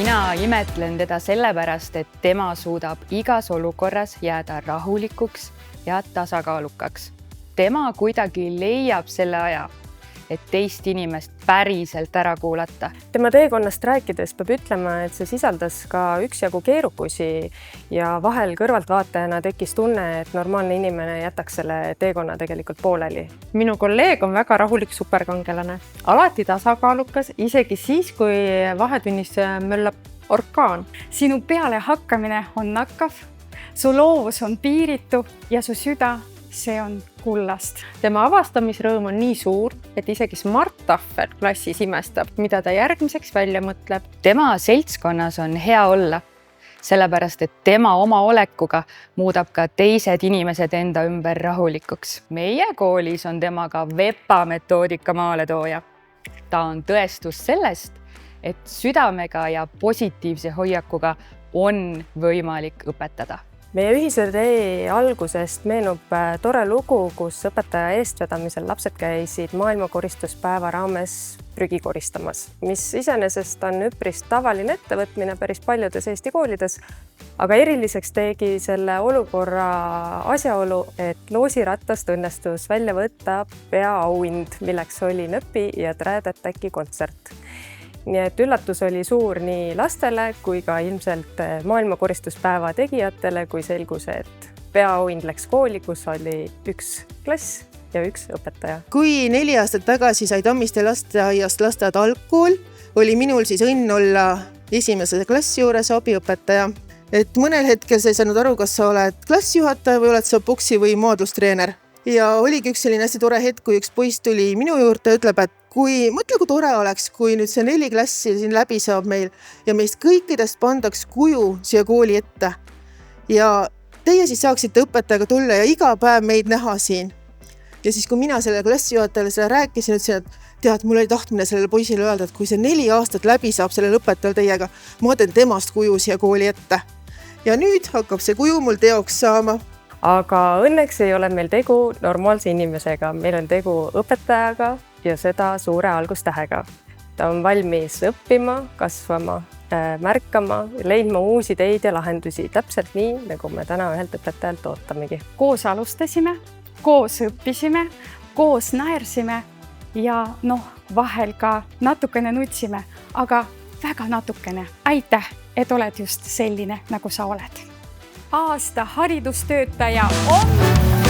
Mina imetlen teda sellepärast, et tema suudab igas olukorras jääda rahulikuks ja tasakaalukaks. Tema kuidagi leiab selle aja, et teist inimest päriselt ära kuulata. Tema teekonnast rääkides peab ütlema, et see sisaldas ka üksjagu keerukusi ja vahel kõrvaltvaatajana tekkis tunne, et normaalne inimene jätaks selle teekonna tegelikult pooleli. Minu kolleeg on väga rahulik superkangelane, alati tasakaalukas, isegi siis, kui vahetunnis möllab orkaan. Sinu peale hakkamine on nakkav, su loovus on piiritu ja su süda, see on kullast. Tema avastamisrõõm on nii suur, et isegi Smart Tahvel klassis imestab, mida ta järgmiseks välja mõtleb. Tema seltskonnas on hea olla, sellepärast et tema oma olekuga muudab ka teised inimesed enda ümber rahulikuks. Meie koolis on temaga VEPA metoodika maaletooja. Ta on tõestus sellest, et südamega ja positiivse hoiakuga on võimalik õpetada. Meie ühise tee algusest meenub tore lugu, kus õpetaja eestvedamisel lapsed käisid maailmakoristuspäeva raames prügi koristamas, mis iseenesest on üpris tavaline ettevõtmine päris paljudes Eesti koolides. Aga eriliseks tegi selle olukorra asjaolu, et loosirattast õnnestus välja võtta peaauhind, milleks oli Nööpi ja Trädetäki kontsert. Nii et üllatus oli suur nii lastele kui ka ilmselt maailmakoristuspäeva tegijatele, kui selgus, et peaauhind läks kooli, kus oli üks klass ja üks õpetaja. Kui 4 aastat tagasi sai Tammiste lasteaiast lasteaed algkool, oli minul siis õnn olla esimese klassi juures abiõpetaja. Et mõnel hetkel sa ei saanud aru, kas sa oled klassijuhataja või oled sa boksi või maadlustreener. Ja oligi üks selline hästi tore hetk, kui üks poiss tuli minu juurde ja ütleb, et mõtle, kui tore oleks, kui nüüd see 4 klassi siin läbi saab meil ja meist kõikidest pandaks kuju siia kooli ette. Ja teie siis saaksite õpetajaga tulla ja iga päev meid näha siin. Ja siis, kui mina selle klassijuhatajale seda rääkisin, ütlesin, et tead, mul oli tahtmine sellele poisile öelda, et kui see 4 aastat läbi saab sellel õpetajal teiega, ma teen temast kuju siia kooli ette. Ja nüüd hakkab see kuju mul teoks saama. Aga õnneks ei ole meil tegu normaalse inimesega, meil on tegu õpetajaga ja seda suure algustähega. Ta on valmis õppima, kasvama, märkama, leidma uusi ideid ja lahendusi, täpselt nii, nagu me täna ühelt õpetajalt ootamegi. Koos alustasime, koos õppisime, koos naersime ja vahel ka natukene nutsime, aga väga natukene. Aitäh, et oled just selline, nagu sa oled. Aasta haridustöötaja on...